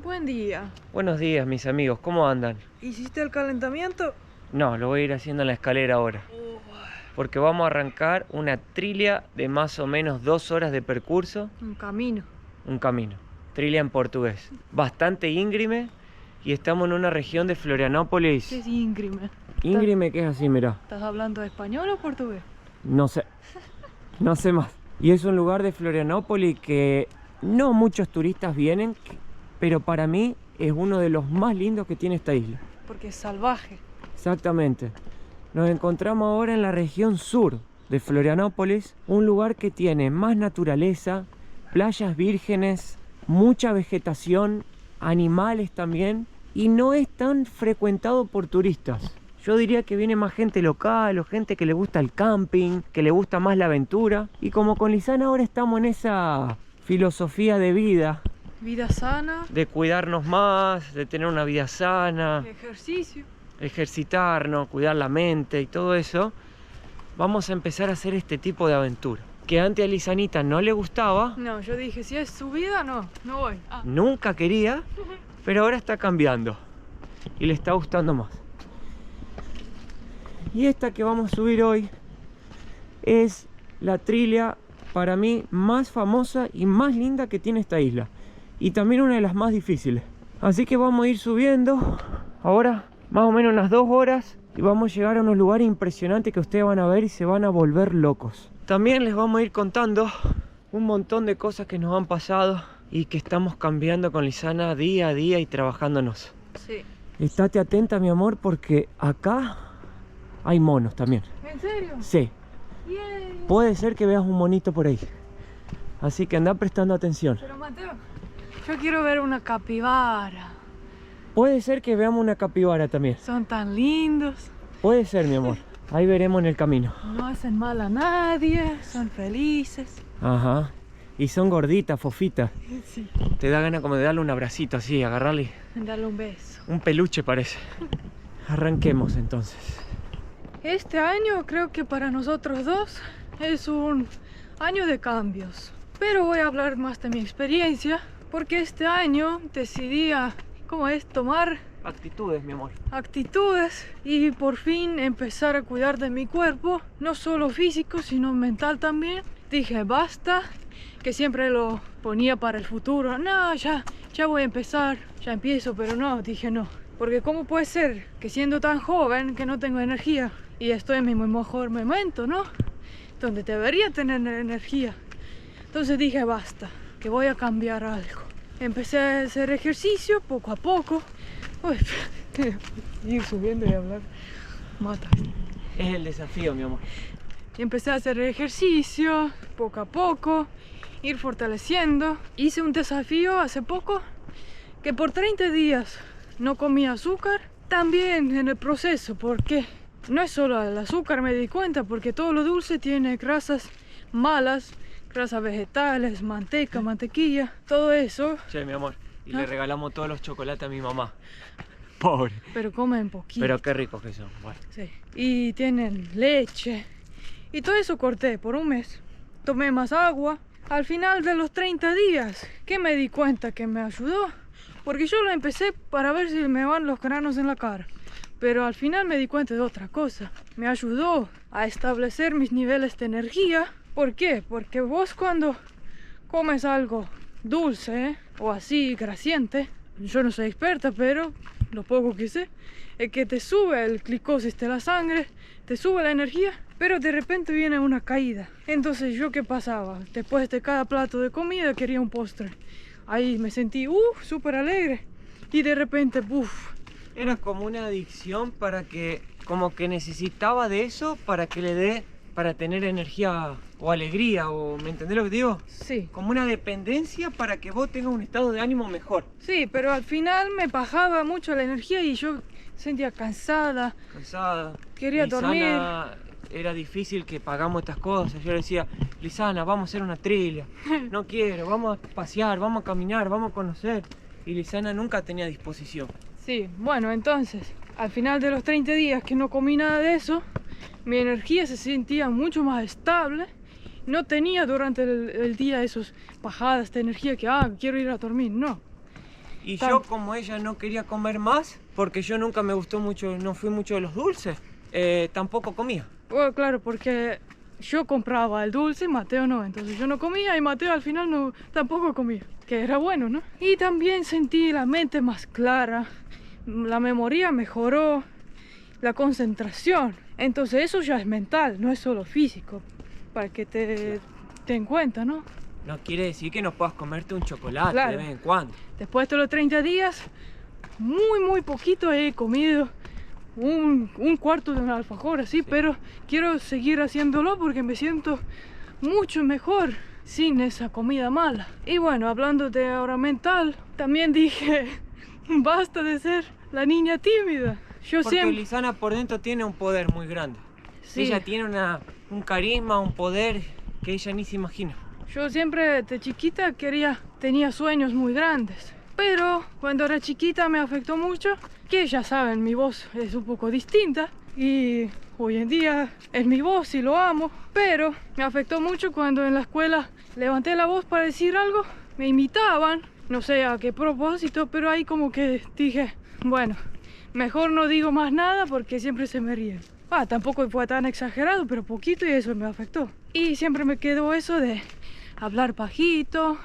Buen día. Buenos días, mis amigos, ¿cómo andan? ¿Hiciste el calentamiento? No, lo voy a ir haciendo en la escalera ahora, porque vamos a arrancar una trilia de más o menos 2 horas de percurso, Un camino. un camino. Trilia en portugués, bastante íngreme, y estamos en una región de Florianópolis. ¿Qué es íngreme? Íngreme que es así, mirá, ¿Estás hablando español o portugués? no sé más. Y es un lugar de Florianópolis que no muchos turistas vienen, pero para mí es uno de los más lindos que tiene esta isla. Porque es salvaje. Exactamente. Nos encontramos ahora en la región sur de Florianópolis, un lugar que tiene más naturaleza, playas vírgenes, mucha vegetación, animales también, y no es tan frecuentado por turistas. Yo diría que viene más gente local o gente que le gusta el camping, que le gusta más la aventura. Y como con Lisana ahora estamos en esa filosofía de vida, Vida sana. de cuidarnos más, de tener una vida sana, Ejercicio. ejercitarnos, cuidar la mente y todo eso, vamos a empezar a hacer este tipo de aventura. Que antes a Lisanita no le gustaba, No, yo dije, si es subida, no voy. nunca quería, pero ahora está cambiando y le está gustando más. Y esta que vamos a subir hoy es la trilia para mí más famosa y más linda que tiene esta isla, y también una de las más difíciles. Así que vamos a ir subiendo ahora más o menos unas 2 horas y vamos a llegar a unos lugares impresionantes que ustedes van a ver y se van a volver locos. También les vamos a ir contando un montón de cosas que nos han pasado y que estamos cambiando con Lisana día a día y trabajándonos. Sí. Estate atenta, mi amor, porque acá hay monos también. ¿En serio? Sí, Yay. puede ser que veas un monito por ahí, así que anda prestando atención. Pero Mateo, yo quiero ver una capibara. Puede ser que veamos una capibara también. Son tan lindos. Puede ser, mi amor. Ahí veremos en el camino. No hacen mal a nadie. Son felices. Ajá. Y son gorditas, fofitas. Sí. Te da ganas como de darle un abracito así, agarrarle Dale un beso. un peluche, parece. Arranquemos entonces. Este año creo que para nosotros dos es un año de cambios. Pero voy a hablar más de mi experiencia, porque este año decidí tomar Actitudes, mi amor. actitudes y por fin empezar a cuidar de mi cuerpo, no solo físico, sino mental también. Dije, basta, que siempre lo ponía para el futuro. No, ya voy a empezar, ya empiezo, pero no, dije no. Porque ¿cómo puede ser que siendo tan joven que no tengo energía y estoy en mi mejor momento, ¿no? Donde debería tener energía. Entonces dije, basta, que voy a cambiar algo. Empecé a hacer ejercicio poco a poco. Uy, ir subiendo y hablar mata. Es el desafío, mi amor. Y empecé a hacer ejercicio poco a poco, ir fortaleciendo. Hice un desafío hace poco que por 30 días no comía azúcar. También en el proceso, porque no es solo el azúcar, me di cuenta, porque todo lo dulce tiene grasas malas, grasas vegetales, manteca, mantequilla, todo eso. Che, mi amor. Y ¿Ah? le regalamos todos los chocolates a mi mamá. Pobre. Pero comen poquito. Pero qué ricos que son. Bueno. Sí. Y tienen leche. Y todo eso corté por un mes. Tomé más agua. Al final de los 30 días, que me di cuenta que me ayudó. Porque yo lo empecé para ver si me van los granos en la cara. Pero al final me di cuenta de otra cosa. Me ayudó a establecer mis niveles de energía. ¿Por qué? Porque vos cuando comes algo dulce o así grasiente, yo no soy experta, pero lo poco que sé es que te sube el glicosis de la sangre, te sube la energía, pero de repente viene una caída. Entonces yo, ¿qué pasaba? Después de cada plato de comida quería un postre. Ahí me sentí súper alegre y de repente Era como una adicción para que, como que necesitaba de eso para que le dé, para tener energía o alegría, o ¿me entendés lo que te digo? sí. Como una dependencia para que vos tengas un estado de ánimo mejor. Sí, pero al final me bajaba mucho la energía y yo sentía cansada. Cansada. Quería Lisana, era difícil que pagamos estas cosas. Yo le decía, Lisana, vamos a hacer una trilia. No quiero, vamos a pasear, vamos a caminar, vamos a conocer. Y Lisana nunca tenía disposición. Sí, bueno, entonces, al final de los 30 días que no comí nada de eso, mi energía se sentía mucho más estable. No tenía durante el día esas bajadas de energía que, quiero ir a dormir, no. Y yo, como ella no quería comer más, porque yo nunca me gustó mucho, no fui mucho de los dulces, tampoco comía. Bueno, claro, porque yo compraba el dulce y Mateo no, entonces yo no comía y Mateo al final no, tampoco comía, que era bueno, ¿no? Y también sentí la mente más clara, la memoria mejoró, la concentración. Entonces eso ya es mental, no es solo físico, para que te en cuenta, ¿no? No quiere decir que no puedas comerte un chocolate Claro. de vez en cuando. Después de los 30 días, muy poquito he comido un cuarto de un alfajor así, pero quiero seguir haciéndolo porque me siento mucho mejor sin esa comida mala. Y bueno, hablando de ahora mental, también dije, basta de ser la niña tímida. Yo Porque siempre... Lisana por dentro tiene un poder muy grande. Sí. Ella tiene un carisma, un poder que ella ni se imagina. Yo siempre de chiquita tenía sueños muy grandes, pero cuando era chiquita me afectó mucho, que ya saben, mi voz es un poco distinta y hoy en día es mi voz y lo amo, pero me afectó mucho cuando en la escuela levanté la voz para decir algo, me imitaban, no sé a qué propósito, pero ahí como que dije, bueno, mejor no digo más nada porque siempre se me ríen. Tampoco fue tan exagerado, pero poquito y eso me afectó. Y siempre me quedó eso de hablar bajito,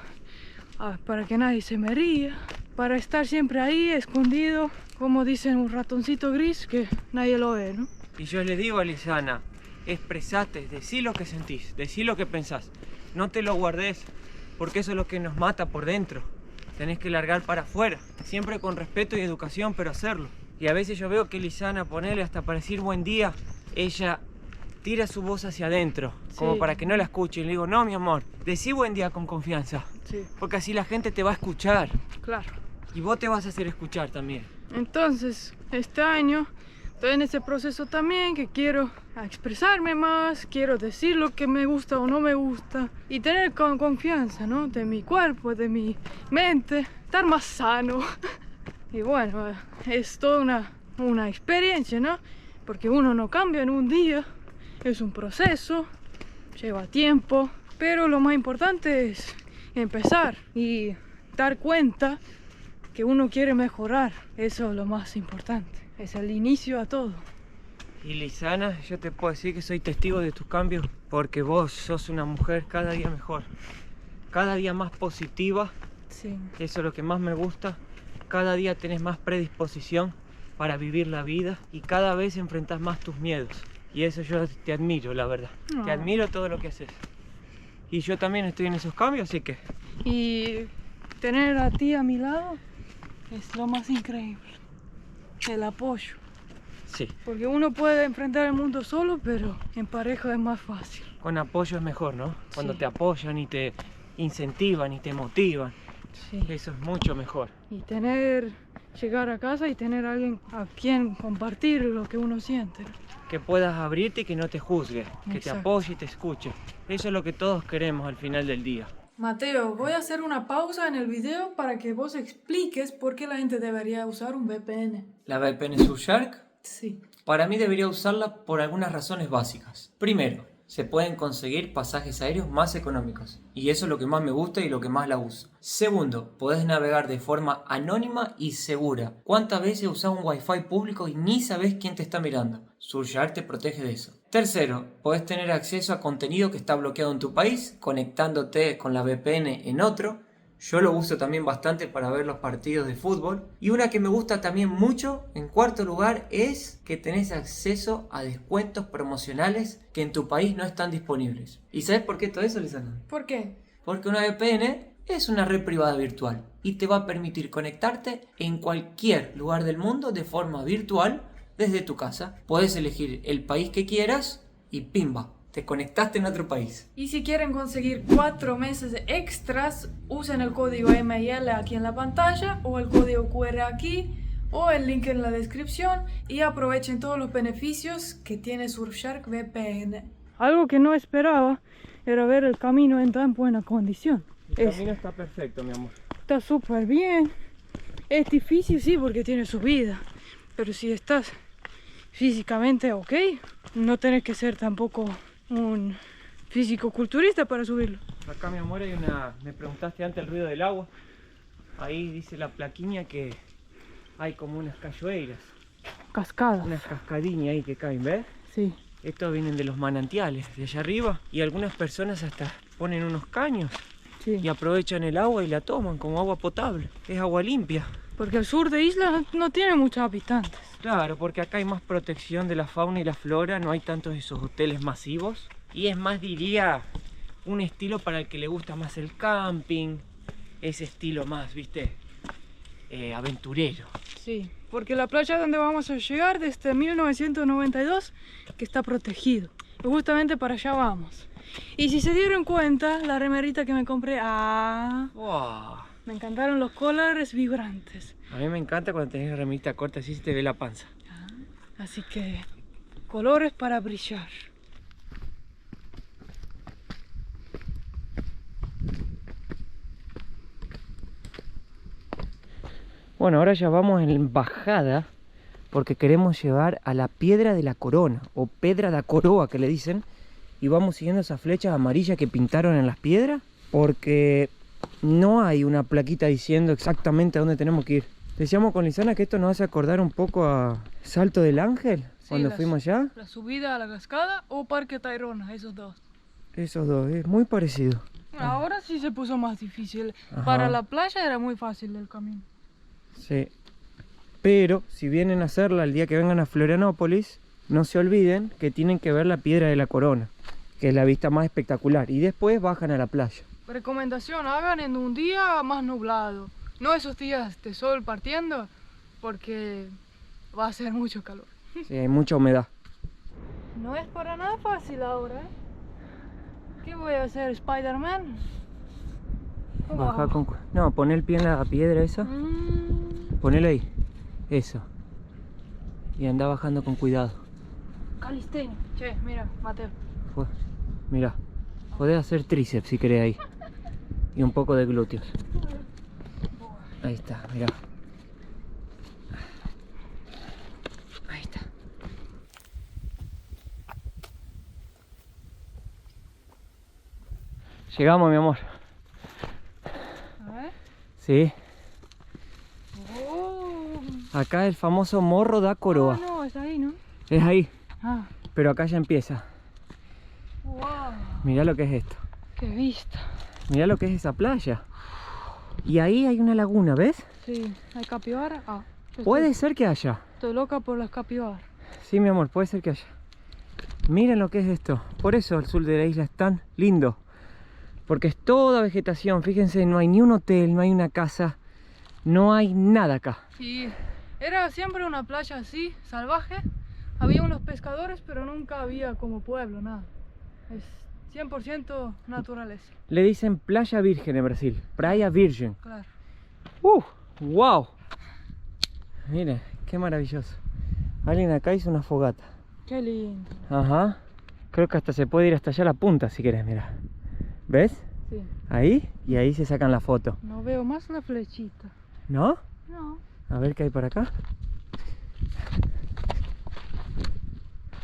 para que nadie se me ría, para estar siempre ahí escondido, como dicen, un ratoncito gris que nadie lo ve, ¿no? Y yo le digo a Lisana, expresate, decí lo que sentís, decí lo que pensás. No te lo guardes, porque eso es lo que nos mata por dentro. Tenés que largar para afuera, siempre con respeto y educación, pero hacerlo. Y a veces yo veo que Lisana, ponele hasta para decir buen día, ella tira su voz hacia adentro, como para que no la escuche. Y le digo, no, mi amor, decí buen día con confianza. Sí. Porque así la gente te va a escuchar. Claro. Y vos te vas a hacer escuchar también. Entonces, este año estoy en ese proceso también, que quiero expresarme más, quiero decir lo que me gusta o no me gusta y tener confianza, ¿no? De mi cuerpo, de mi mente, estar más sano. Y bueno, es toda una experiencia, ¿no? Porque uno no cambia en un día, es un proceso, lleva tiempo, pero lo más importante es empezar y dar cuenta que uno quiere mejorar. Eso es lo más importante, es el inicio a todo. Y Lisana, yo te puedo decir que soy testigo de tus cambios, porque vos sos una mujer cada día mejor, cada día más positiva. Sí. Eso es lo que más me gusta. Cada día tenés más predisposición para vivir la vida y cada vez enfrentás más tus miedos. Y eso yo te admiro, la verdad. No. Te admiro todo lo que haces. Y yo también estoy en esos cambios, así que... Y tener a ti a mi lado es lo más increíble. El apoyo. Sí. Porque uno puede enfrentar el mundo solo, pero en pareja es más fácil. Con apoyo es mejor, ¿no? Cuando Sí. te apoyan y te incentivan y te motivan. Sí. Eso es mucho mejor. Y llegar a casa y tener a alguien a quien compartir lo que uno siente. Que puedas abrirte y que no te juzgue, que te Exacto. apoye y te escuche. Eso es lo que todos queremos al final del día. Mateo, voy a hacer una pausa en el video para que vos expliques por qué la gente debería usar un VPN. ¿La VPN Surfshark? Sí. Para mí debería usarla por algunas razones básicas. Primero, se pueden conseguir pasajes aéreos más económicos. Y eso es lo que más me gusta y lo que más la uso. Segundo, podés navegar de forma anónima y segura. ¿Cuántas veces usás un wifi público y ni sabés quién te está mirando? Surfshark te protege de eso. Tercero, podés tener acceso a contenido que está bloqueado en tu país, conectándote con la VPN en otro. Yo lo uso también bastante para ver los partidos de fútbol. Y una que me gusta también mucho, en cuarto lugar, es que tenés acceso a descuentos promocionales que en tu país no están disponibles. ¿Y sabes por qué todo eso, Lisana? ¿Por qué? Porque una VPN es una red privada virtual y te va a permitir conectarte en cualquier lugar del mundo de forma virtual desde tu casa. Podés elegir el país que quieras y ¡pimba! Te conectaste en otro país. Y si quieren conseguir 4 meses extras, usen el código MIL aquí en la pantalla o el código QR aquí o el link en la descripción y aprovechen todos los beneficios que tiene Surfshark VPN. Algo que no esperaba era ver el camino en tan buena condición. El camino está perfecto, mi amor. Está súper bien. Es difícil, sí, porque tiene subida. Pero si estás físicamente ok, no tenés que ser tampoco un físico-culturista para subirlo. Acá, mi amor, hay una... Me preguntaste antes el ruido del agua. Ahí dice la plaquinha que hay como unas cachoeiras, Cascadas. unas cascadillas ahí que caen, ¿ves? Sí. Estos vienen de los manantiales, de allá arriba. Y algunas personas hasta ponen unos caños Sí. y aprovechan el agua y la toman como agua potable. Es agua limpia. Porque el sur de Isla no tiene muchos habitantes. Claro, porque acá hay más protección de la fauna y la flora, no hay tantos esos hoteles masivos. Y es más, diría, un estilo para el que le gusta más el camping, ese estilo más, ¿viste? Aventurero. Sí, porque la playa donde vamos a llegar desde 1992, que está protegido. Y justamente para allá vamos. Y si se dieron cuenta, la remerita que me compré, ¡Wow! me encantaron los colores vibrantes. A mí me encanta cuando tenés remita corta, así se te ve la panza. Así que, colores para brillar. Bueno, ahora ya vamos en bajada porque queremos llegar a la Piedra de la Corona o Pedra da Coroa que le dicen, y vamos siguiendo esas flechas amarillas que pintaron en las piedras porque no hay una plaquita diciendo exactamente a dónde tenemos que ir. Decíamos con Lisana que esto nos hace acordar un poco a Salto del Ángel cuando fuimos allá. La subida a la cascada o Parque Tayrona, esos dos. Esos dos, es muy parecido. Ahora sí se puso más difícil. Ajá. Para la playa era muy fácil el camino. Sí, pero si vienen a hacerla el día que vengan a Florianópolis, no se olviden que tienen que ver la Piedra de la Corona, que es la vista más espectacular, y después bajan a la playa. Recomendación, hagan en un día más nublado, no esos días de sol partiendo, porque va a ser mucho calor. Sí, hay mucha humedad. No es para nada fácil ahora, ¿eh? ¿Qué voy a hacer, Spider-Man? Baja con... No, pon el pie en la piedra esa. Ponelo ahí. Eso. Y anda bajando con cuidado. Calistenia. Che, mira, Mateo. Mira, podés hacer tríceps si querés ahí. Y un poco de glúteos. Ahí está, mira. Ahí está. Llegamos, mi amor. A ver. Sí. Oh. Acá el famoso Morro da Coroa. No, es ahí, ¿no? Es ahí. Ah. Pero acá ya empieza. Wow. Mirá lo que es esto. Qué vista. Mirá lo que es esa playa. Y ahí hay una laguna, ¿ves? Sí, hay capibara. Puede ser que haya. Estoy loca por las capibaras. Sí, mi amor, puede ser que haya. Miren lo que es esto. Por eso el sur de la isla es tan lindo. Porque es toda vegetación. Fíjense, no hay ni un hotel, no hay una casa. No hay nada acá. Sí, era siempre una playa así, salvaje. Había unos pescadores, pero nunca había como pueblo, nada. Es 100% naturaleza. Le dicen playa virgen en Brasil. Praia Virgen. Claro. ¡Wow! Miren, qué maravilloso. Alguien acá hizo una fogata. Qué lindo. Ajá. Creo que hasta se puede ir hasta allá a la punta si querés, mira. ¿Ves? Sí. Ahí, y ahí se sacan la foto. No veo más la flechita. ¿No? No. A ver qué hay por acá.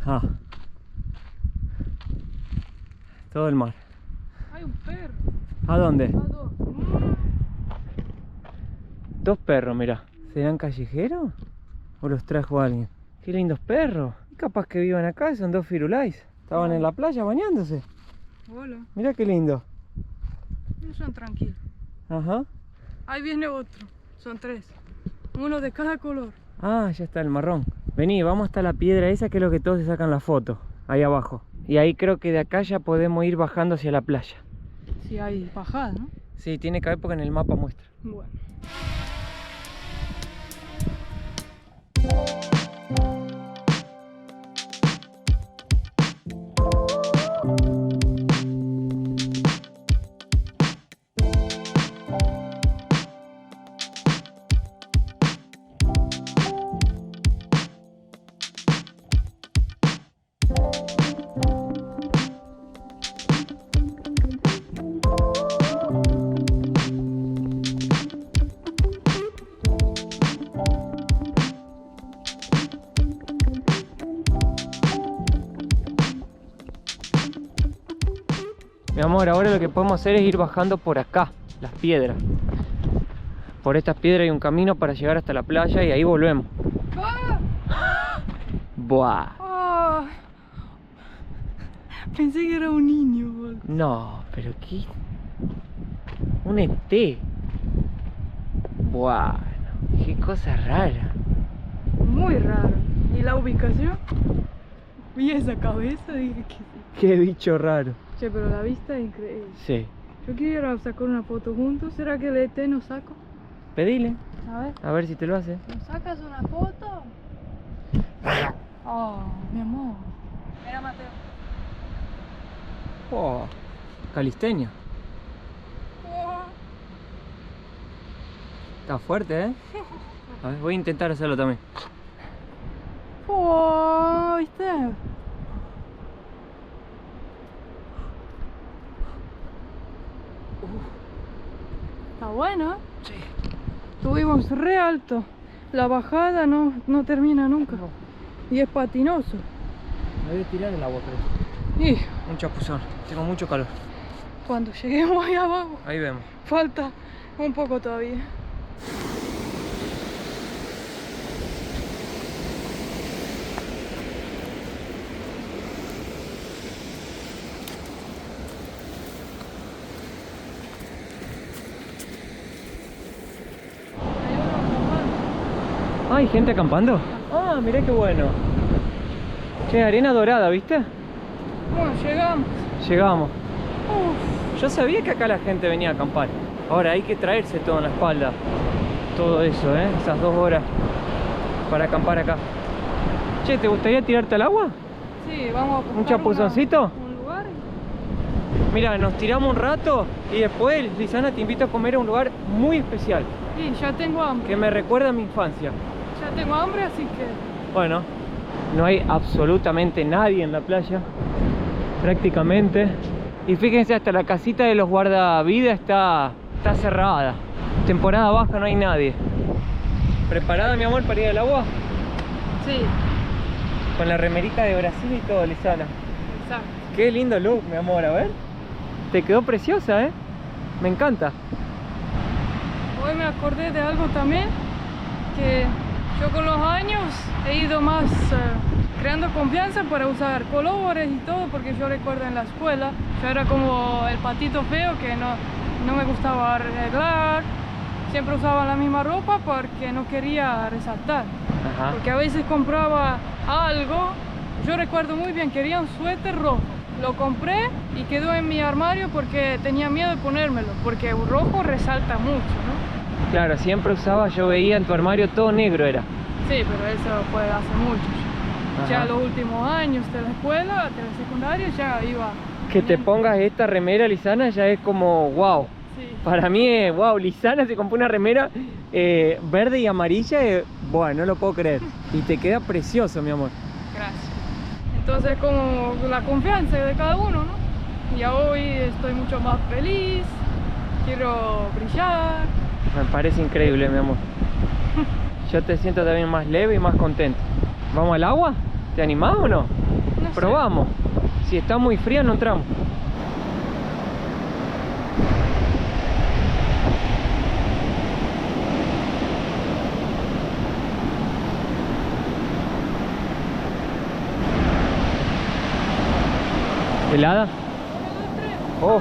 Ah. Todo el mar. Hay un perro. ¿A dónde? A dos. Dos perros, mira. ¿Serán callejeros? ¿O los trajo alguien? ¡Qué lindos perros! Capaz que vivan acá, son dos firulais. Estaban en la playa bañándose. Hola. Mira qué lindo. No son tranquilos. Ajá. Ahí viene otro. Son tres. Uno de cada color. Ah, ya está el marrón. Vení, vamos hasta la piedra esa que es lo que todos se sacan la foto. Ahí abajo. Y ahí creo que de acá ya podemos ir bajando hacia la playa. Sí, hay bajada, ¿no? Sí, tiene que haber porque en el mapa muestra. Bueno. Mi amor, ahora lo que podemos hacer es ir bajando por acá, las piedras. Por estas piedras hay un camino para llegar hasta la playa y ahí volvemos. ¡Ah! Buah. ¡Ah! Pensé que era un niño, boludo. No, pero ¿qué? Un ET. Buah, qué cosa rara. Muy raro. ¿Y la ubicación? Vi esa cabeza y dije que sí. Qué bicho raro. Che, pero la vista es increíble. Sí. Yo quiero sacar una foto juntos. ¿Será que el ET nos saco? Pedile, A ver. a ver si te lo hace. ¿Nos sacas una foto? Oh, mi amor. Mira, Mateo. Oh, calistenia. Oh. Está fuerte, ¿eh? A ver, voy a intentar hacerlo también. Oh, ¿viste? Está bueno, ¿eh? Sí. Subimos re alto. La bajada no termina nunca. No. Y es patinoso. Me voy a tirar el agua, creo. Y Un chapuzón. Tengo mucho calor. cuando lleguemos ahí abajo, Ahí vemos. falta un poco todavía. ¿Hay gente acampando? Ah, mirá qué bueno. Che, arena dorada, ¿viste? Bueno, llegamos. Llegamos. Uf, Yo sabía que acá la gente venía a acampar. Ahora hay que traerse todo en la espalda. Todo eso, ¿eh? Esas 2 horas para acampar acá. Che, ¿te gustaría tirarte al agua? sí, vamos a buscar ¿Un chapuzoncito? un lugar. Mira, nos tiramos un rato y después Lisana te invito a comer a un lugar muy especial Y ya tengo hambre. que me recuerda a mi infancia. Ya tengo hambre, así que... Bueno, no hay absolutamente nadie en la playa, prácticamente. Y fíjense, hasta la casita de los guardavidas está cerrada. Temporada baja, no hay nadie. ¿Preparada, mi amor, para ir al agua? Sí, Con la remerita de Brasil y todo, Lisana. exacto. Qué lindo look, mi amor, a ver. Te quedó preciosa, ¿eh? Me encanta. Hoy me acordé de algo también, que yo con los años he ido más creando confianza para usar colores y todo, porque yo recuerdo en la escuela, yo era como el patito feo que no me gustaba arreglar, siempre usaba la misma ropa porque no quería resaltar, Ajá. porque a veces compraba algo, yo recuerdo muy bien, quería un suéter rojo, lo compré y quedó en mi armario porque tenía miedo de ponérmelo, porque un rojo resalta mucho, ¿no? Claro, siempre usaba, yo veía en tu armario todo negro era. Sí, pero eso fue hace mucho. Ajá. Ya los últimos años de la escuela, de la secundaria, ya iba. Que te pongas esta remera, Lisana, ya es como wow. Sí, Para mí es wow, Lisana se compró una remera verde y amarilla, bueno, no lo puedo creer. Y te queda precioso, mi amor. gracias. Entonces, como la confianza de cada uno, ¿no? Y hoy estoy mucho más feliz, quiero brillar. Me parece increíble, mi amor. Yo te siento también más leve y más contento. ¿Vamos al agua? ¿Te animás o no? No sé. Probamos. Si está muy fría, no entramos. ¿Helada? Oh.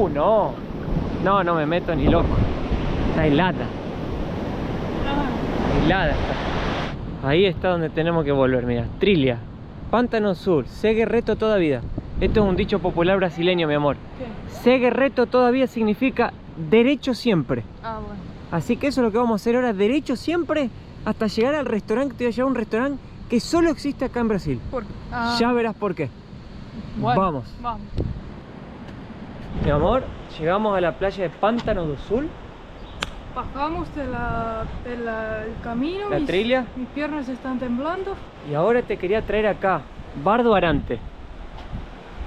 No. No, no me meto ni loco. Está helada. Helada está. Ahí está donde tenemos que volver, mira. Trilha, Pantano Sur, segue reto toda vida. Esto es un dicho popular brasileño, mi amor. ¿Qué? Segue reto toda vida significa derecho siempre. Ah, bueno. Así que eso es lo que vamos a hacer ahora, derecho siempre hasta llegar al restaurante. Te voy a llevar a un restaurante que solo existe acá en Brasil. Ya verás por qué. Bueno, Vamos. Vamos. Mi amor, llegamos a la playa de Pantano do Sul. Bajamos del camino. La trilla. Mis piernas están temblando. Y ahora te quería traer acá, Bar do Arante,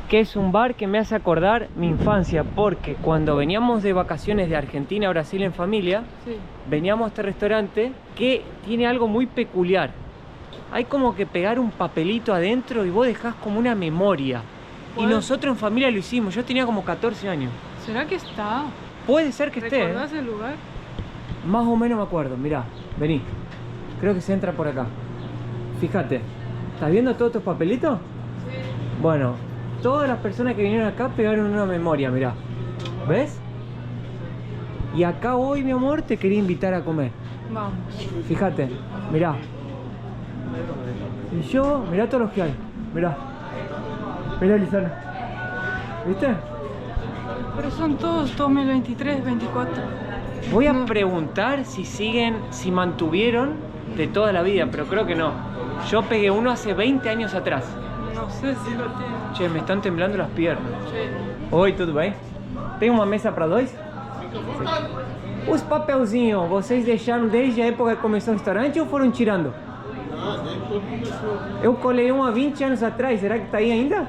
que es un bar que me hace acordar mi infancia, porque cuando veníamos de vacaciones de Argentina a Brasil en familia, Sí. veníamos a este restaurante que tiene algo muy peculiar. Hay como que pegar un papelito adentro y vos dejás como una memoria. Y Bueno. nosotros en familia lo hicimos, yo tenía como 14 años. ¿Será que está? Puede ser que esté. ¿Recordás el lugar? Más o menos me acuerdo, mirá, vení. Creo que se entra por acá. Fíjate, ¿estás viendo todos estos papelitos? Sí. Bueno, todas las personas que vinieron acá pegaron una memoria, mirá. ¿Ves? Y acá hoy, mi amor, te quería invitar a comer. Vamos. Fíjate, mirá. Y yo, mirá todos los que hay. Mirá. Mirá, Lisana. ¿Viste? Pero son todos 2023, 24. Voy a No. preguntar si siguen, si mantuvieron de toda la vida, pero creo que no. Yo pegué uno hace 20 años atrás. No sé si lo tiene. Che, me están temblando las piernas. Sí. Oi, tudo bem? Tem uma mesa para dois? Os papelzinhos, vocês deixaram desde a época que começou o restaurante ou foram tirando? Eu colei um há 20 anos atrás, será que tá aí ainda?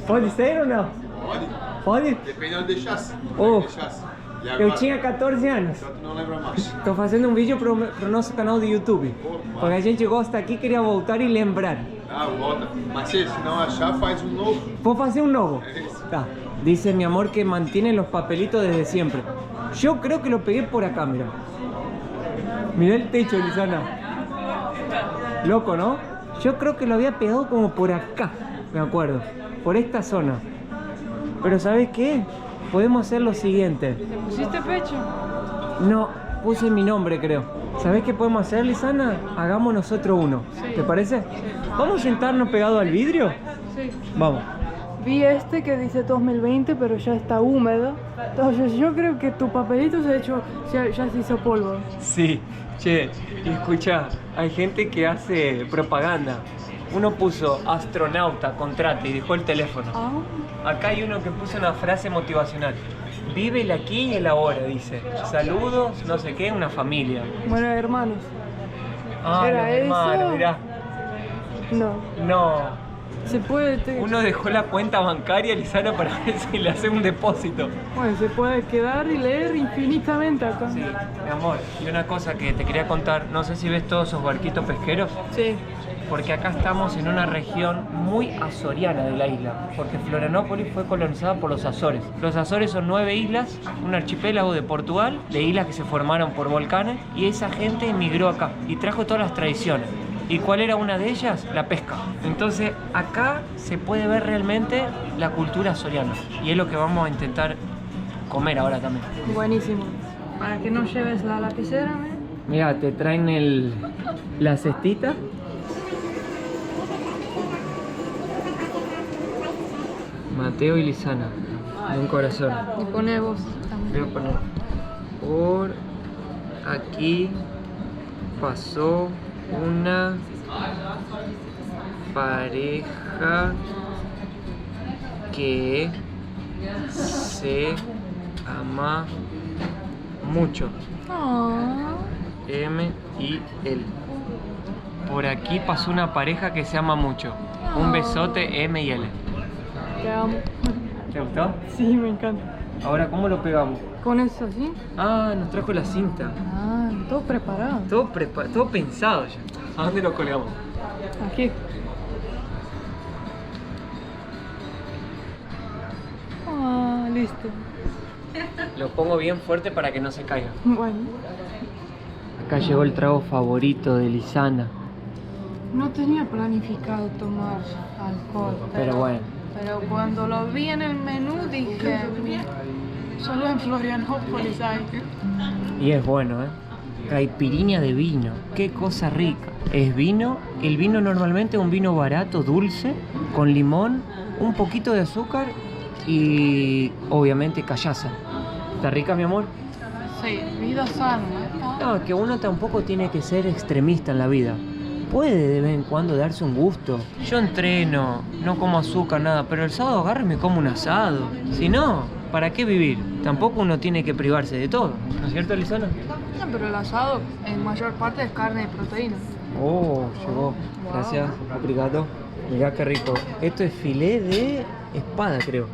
Pode ser ou não? Pode? Pode? Depende de onde deixasse. Oh. Deixasse. E Eu agora? tinha 14 anos. Só tu não lembra mais. Tô fazendo um vídeo pro nosso canal do YouTube. Porque a gente gosta aqui, queria voltar e lembrar. Ah, volta. Mas se não achar, faz um novo. Vou fazer un nuevo. É isso. Está. Dice mi amor que mantiene los papelitos desde siempre. Yo creo que lo pegué por acá, mira. Mirá el techo, Lisana. Loco, ¿no? Yo creo que lo había pegado como por acá, me acuerdo. Por esta zona. Pero ¿sabes qué? Podemos hacer lo siguiente. ¿Te pusiste pecho? No, puse mi nombre, creo. ¿Sabes qué podemos hacer, Lisana? Hagamos nosotros uno. Sí. ¿Te parece? ¿Vamos a sentarnos pegado al vidrio? Sí. Vamos. Vi este que dice 2020, pero ya está húmedo. Entonces yo creo que tu papelito se ha hecho, ya se hizo polvo. Sí, che, y escucha, hay gente que hace propaganda. Uno puso astronauta, contrate y dejó el teléfono. Ah, Acá hay uno que puso una frase motivacional. Vive el aquí y el ahora, dice. Saludos, no sé qué, una familia. bueno, hermanos. Ah, ¿Era los hermanos, eso? mirá. No. No, Se puede, uno dejó la cuenta bancaria, Lisana, para ver si le hace un depósito. bueno, se puede quedar y leer infinitamente acá. Sí, mi amor, y una cosa que te quería contar, no sé si ves todos esos barquitos pesqueros. Sí. Porque acá estamos en una región muy azoriana de la isla, porque Florianópolis fue colonizada por los Azores. Los Azores son 9 islas, un archipiélago de Portugal, de islas que se formaron por volcanes, y esa gente emigró acá y trajo todas las tradiciones. ¿Y cuál era una de ellas? La pesca. Entonces acá se puede ver realmente la cultura azoriana, y es lo que vamos a intentar comer ahora también. Buenísimo. Para que no lleves la lapicera, ¿eh? Mira, te traen la cestita. Mateo y Lisana, de un corazón. Y pone vos también. Voy a poner por aquí pasó una pareja que se ama mucho. Ah, M-I-L. Por aquí pasó una pareja que se ama mucho. Un besote, M y L. te amo. ¿Te gustó? Sí, me encanta. Ahora, ¿cómo lo pegamos? Con eso, ¿sí? Ah, nos trajo la cinta. Ah, todo preparado. Todo pensado ya. ¿A dónde lo colgamos? Aquí. Ah, listo. Lo pongo bien fuerte para que no se caiga. Bueno, Acá llegó el trago favorito de Lisana. no tenía planificado tomar alcohol. Pero bueno. Pero cuando lo vi en el menú dije, solo en Florianópolis hay. Y es bueno, ¿eh? Caipirinha de vino. Qué cosa rica. Es vino. El vino normalmente es un vino barato, dulce, con limón, un poquito de azúcar y obviamente callaza. ¿Está rica, mi amor? Sí, vida sana. No, que uno tampoco tiene que ser extremista en la vida. Puede de vez en cuando darse un gusto. Yo entreno, no como azúcar, nada, pero el sábado agarro y me como un asado. Si no, ¿para qué vivir? Tampoco uno tiene que privarse de todo. ¿No es cierto, Lisana? No, pero el asado en mayor parte es carne y proteína. Oh, llegó. Gracias, obrigado. Mirá qué rico. Esto es filé de espada, creo.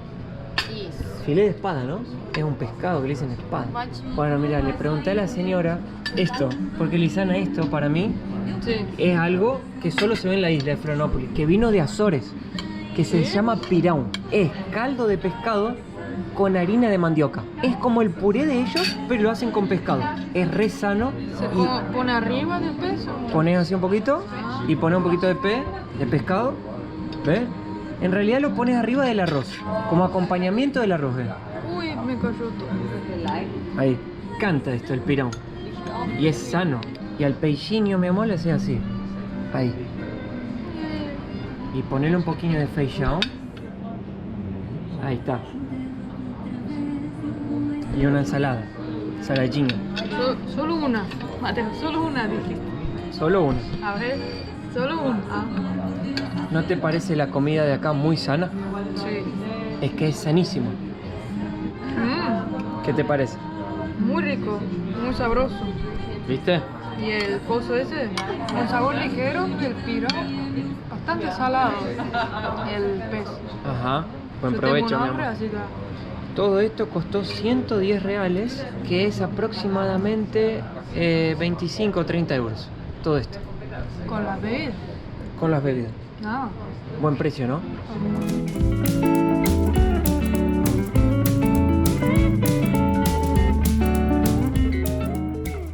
Filé de espada, ¿no? Es un pescado que le dicen espada. Bueno, mira, le pregunté a la señora esto, porque Lisana, esto para mí Sí. es algo que solo se ve en la isla de Florianópolis, que vino de Azores, que se llama pirão. Es caldo de pescado con harina de mandioca. Es como el puré de ellos, pero lo hacen con pescado. Es re sano. ¿Se pone arriba del peso? Pones así un poquito y pones un poquito de pescado. ¿Ves? En realidad lo pones arriba del arroz, como acompañamiento del arroz. ¿Ves? Uy, me cayó todo. Ahí, canta esto, el pirão. Y es sano. Y al peixinho, mi amor, le haces así. Ahí. Y ponele un poquito de feijão. Ahí está. Y una ensalada. Saladinha. Solo una. Mateo, solo una dijiste. Solo una. A ver, solo una. ¿No te parece la comida de acá muy sana? Sí. Es que es sanísimo. ¿Qué te parece? Muy rico, muy sabroso. ¿Viste? Y el coso ese, un sabor ligero, y el pirão, bastante salado. El pez. Ajá. Buen Yo provecho, tengo mi un hambre, amor. así que... Todo esto costó 110 reales, que es aproximadamente 25 o 30 euros. Todo esto. Con la bebida. Con las bebidas. No. Buen precio, ¿no?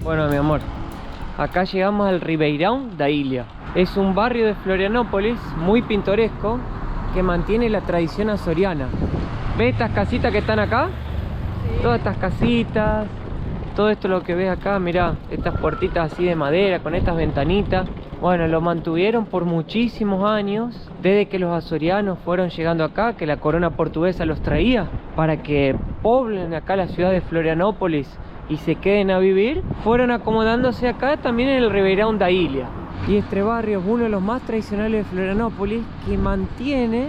Bueno, mi amor, acá llegamos al Ribeirão da Ilha. Es un barrio de Florianópolis muy pintoresco que mantiene la tradición azoriana. ¿Ves estas casitas que están acá? Sí. Todas estas casitas, todo esto lo que ves acá, mirá, estas puertitas así de madera con estas ventanitas. Bueno, lo mantuvieron por muchísimos años, desde que los azorianos fueron llegando acá, que la corona portuguesa los traía para que poblen acá la ciudad de Florianópolis y se queden a vivir, fueron acomodándose acá también en el Ribeirão da Ilha. Y este barrio es uno de los más tradicionales de Florianópolis, que mantiene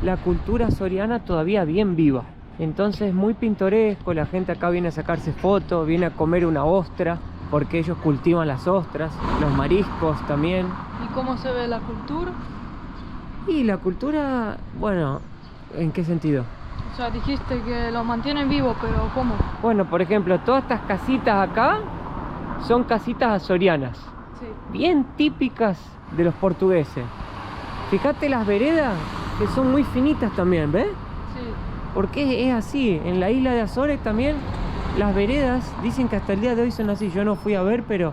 la cultura azoriana todavía bien viva. Entonces es muy pintoresco, la gente acá viene a sacarse fotos, viene a comer una ostra, porque ellos cultivan las ostras, los mariscos también. ¿Y cómo se ve la cultura? Y la cultura, bueno, ¿en qué sentido? O sea, dijiste que lo mantienen vivo, pero ¿cómo? Bueno, por ejemplo, todas estas casitas acá son casitas azorianas, Sí. bien típicas de los portugueses. Fíjate las veredas, que son muy finitas también, ¿ves? Sí. Porque es así, en la isla de Azores también las veredas dicen que hasta el día de hoy son así. Yo no fui a ver, pero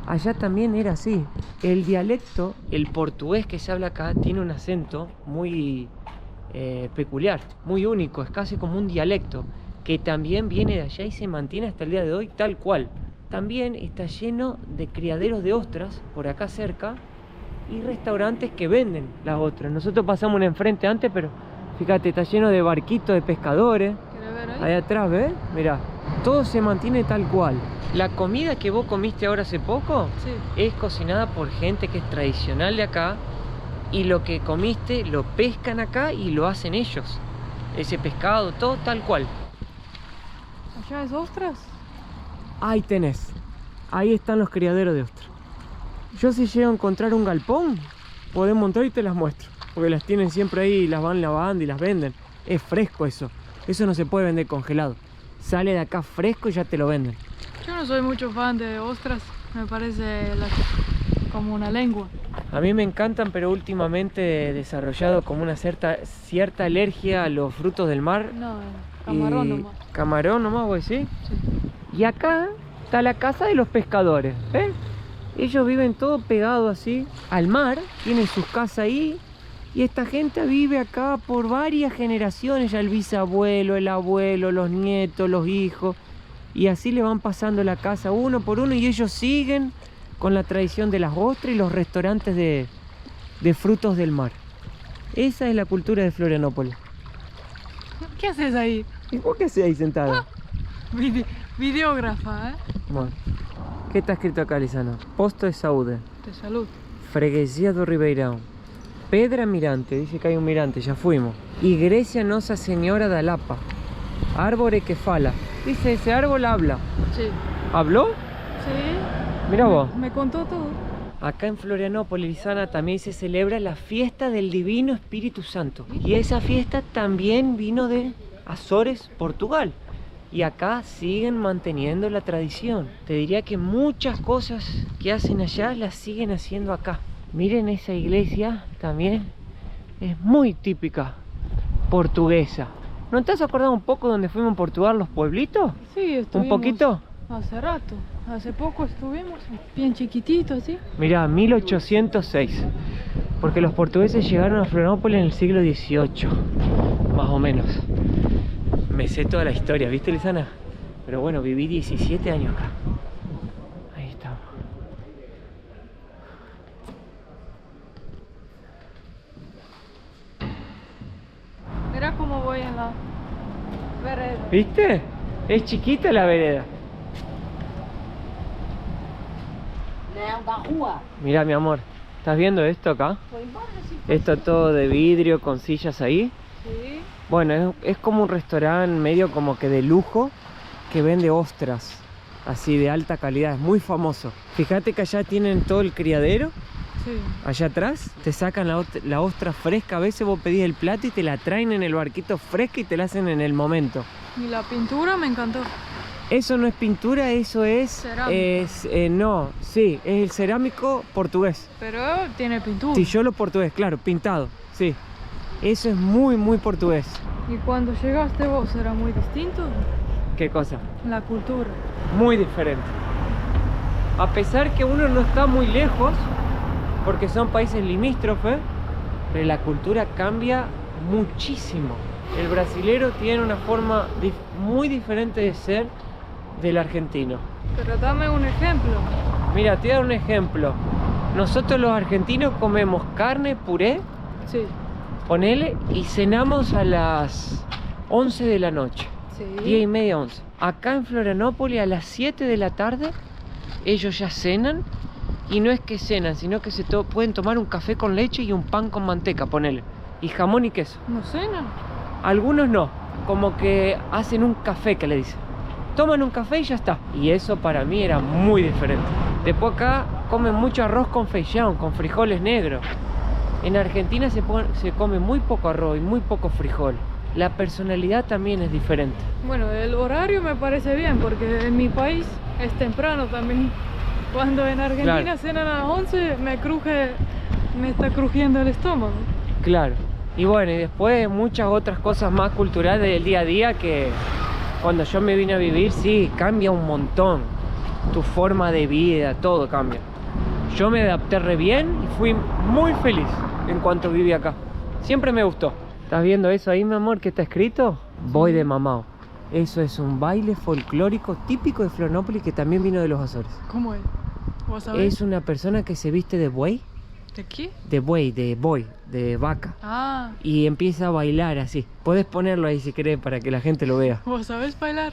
allá también era así. El dialecto, el portugués que se habla acá, tiene un acento muy peculiar, muy único. Es casi como un dialecto que también viene de allá y se mantiene hasta el día de hoy tal cual. También está lleno de criaderos de ostras por acá cerca y restaurantes que venden las ostras. Nosotros pasamos una enfrente antes, pero fíjate, está lleno de barquitos de pescadores. ¿Quieres ver ahí? Ahí atrás, ¿ves? Mirá, todo se mantiene tal cual. La comida que vos comiste ahora hace poco Sí. es cocinada por gente que es tradicional de acá, y lo que comiste lo pescan acá y lo hacen ellos. Ese pescado, todo tal cual. ¿Allá es ostras? Ahí tenés. Ahí están los criaderos de ostras. Yo si llego a encontrar un galpón, podemos entrar y te las muestro. Porque las tienen siempre ahí y las van lavando y las venden. Es fresco eso. Eso no se puede vender congelado. Sale de acá fresco y ya te lo venden. Yo no soy mucho fan de ostras. Me parece como una lengua. A mí me encantan, pero últimamente he desarrollado como una cierta alergia a los frutos del mar. No, camarón Y- nomás. Camarón nomás, ¿vos decís? Sí. Y acá está la casa de los pescadores, ¿ves? Ellos viven todo pegado así al mar, tienen sus casas ahí, y esta gente vive acá por varias generaciones, ya el bisabuelo, el abuelo, los nietos, los hijos, y así le van pasando la casa uno por uno, y ellos siguen con la tradición de las ostras y los restaurantes de frutos del mar. Esa es la cultura de Florianópolis. ¿Qué haces ahí? ¿Y vos qué haces ahí sentada? Videógrafa, ¿eh? Bueno, ¿qué está escrito acá, Lisana? Posto de Saúde, De salud. Freguesia do Ribeirão, Pedra Mirante, dice que hay un mirante, ya fuimos. Iglesia Nossa Señora da Lapa, Árbore que fala. Dice, ese árbol habla. Sí. ¿Habló? Sí. Mira vos. Me contó todo. Acá en Florianópolis, Lisana, también se celebra la fiesta del Divino Espíritu Santo. Y esa fiesta también vino de Azores, Portugal. Y acá siguen manteniendo la tradición. Te diría que muchas cosas que hacen allá las siguen haciendo acá. Miren, esa iglesia también es muy típica portuguesa. ¿No te has acordado un poco donde fuimos en Portugal, los pueblitos? Sí, ¿Un estuvimos. poquito? Hace rato. Hace poco estuvimos. Bien chiquitito, así. Mirá, 1806. Porque los portugueses llegaron a Florianópolis en el siglo XVIII. Más o menos. Me sé toda la historia, ¿viste, Lisana? Pero bueno, viví 17 años acá. Ahí estamos. Mira cómo voy en la vereda. ¿Viste? Es chiquita la vereda. Mira, mi amor, ¿estás viendo esto acá? Esto todo de vidrio con sillas ahí. Sí. Bueno, es como un restaurante medio como que de lujo que vende ostras, así de alta calidad, es muy famoso. Fíjate que allá tienen todo el criadero, Sí. allá atrás te sacan la ostra fresca, a veces vos pedís el plato y te la traen en el barquito fresca y te la hacen en el momento. Y la pintura me encantó. Eso no es pintura, eso es... Cerámica. No, sí, es el cerámico portugués. Pero tiene pintura. Tijolo portugués, claro, pintado, sí. Eso es muy, muy portugués. Y cuando llegaste vos, ¿era muy distinto? ¿Qué cosa? La cultura. Muy diferente. A pesar que uno no está muy lejos, porque son países limítrofes, pero la cultura cambia muchísimo. El brasilero tiene una forma muy diferente de ser del argentino. Pero dame un ejemplo. Mira, te voy a dar un ejemplo. Nosotros los argentinos comemos carne, puré, Sí. ponele, y cenamos a las 11 de la noche. Sí. 10:30, 11. Acá en Florianópolis a las 7 de la tarde ellos ya cenan, y no es que cenan, sino que pueden tomar un café con leche y un pan con manteca, ponele, y jamón y queso. ¿No cenan? Algunos no, como que hacen un café, que le dicen. Toman un café y ya está. Y eso para mí era muy diferente. Después acá comen mucho arroz con feijão, con frijoles negros. En Argentina se come muy poco arroz y muy poco frijol. La personalidad también es diferente. Bueno, el horario me parece bien porque en mi país es temprano también. Cuando en Argentina Claro. cenan a las 11 me está crujiendo el estómago. Claro. Y bueno, y después muchas otras cosas más culturales del día a día que cuando yo me vine a vivir, sí, cambia un montón. Tu forma de vida, todo cambia. Yo me adapté re bien y fui muy feliz en cuanto viví acá. Siempre me gustó. ¿Estás viendo eso ahí, mi amor, que está escrito? Voy de mamao. Eso es un baile folclórico típico de Florianópolis que también vino de los Azores. ¿Cómo es? ¿Vos sabés? Es una persona que se viste de buey, ¿De qué? de vaca. Ah, Y empieza a bailar así. Puedes ponerlo ahí si querés para que la gente lo vea. ¿vos sabés bailar?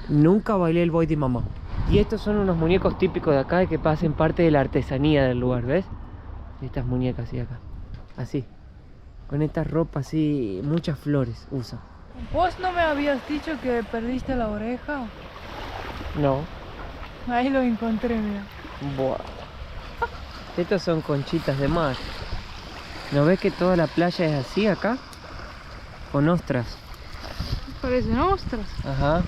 Nunca bailé el boy de mamá. Y estos son unos muñecos típicos de acá que pasen parte de la artesanía del lugar, ¿ves? Estas muñecas así acá. Así. Con esta ropa así, muchas flores usa. ¿Vos no me habías dicho que perdiste la oreja? No. Ahí lo encontré, mira. Buah. Estos son conchitas de mar. ¿No ves que toda la playa es así acá? Con ostras. Parecen ostras. Ajá.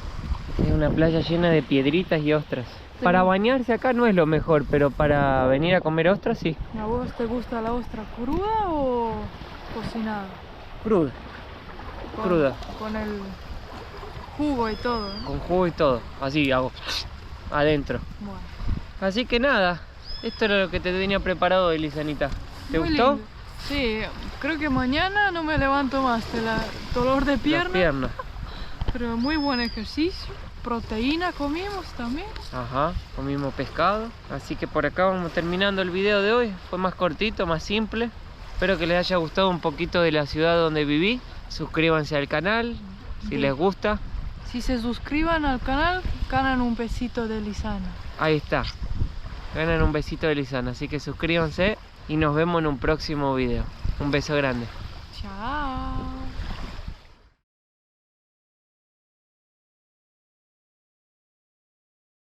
Es una playa llena de piedritas y ostras. Sí. Para bañarse acá no es lo mejor, pero para venir a comer ostras sí. ¿A vos te gusta la ostra cruda o cocinada? Cruda. Cruda. Con el jugo y todo, ¿no? Con jugo y todo. Así hago. Adentro. Bueno. Así que nada. Esto era lo que te tenía preparado hoy, Lisanita. ¿Te Muy gustó? lindo. Sí, creo que mañana no me levanto más de la dolor de Las pierna, piernas. pero muy buen ejercicio. Proteína comimos también. Ajá, comimos pescado. Así que por acá vamos terminando el video de hoy. Fue más cortito, más simple. Espero que les haya gustado un poquito de la ciudad donde viví. Suscríbanse al canal si les gusta. Si se suscriban al canal, ganan un besito de Lisana. Ahí está. Ganan un besito de Lisana. Así que suscríbanse y nos vemos en un próximo video. Un beso grande. Chao.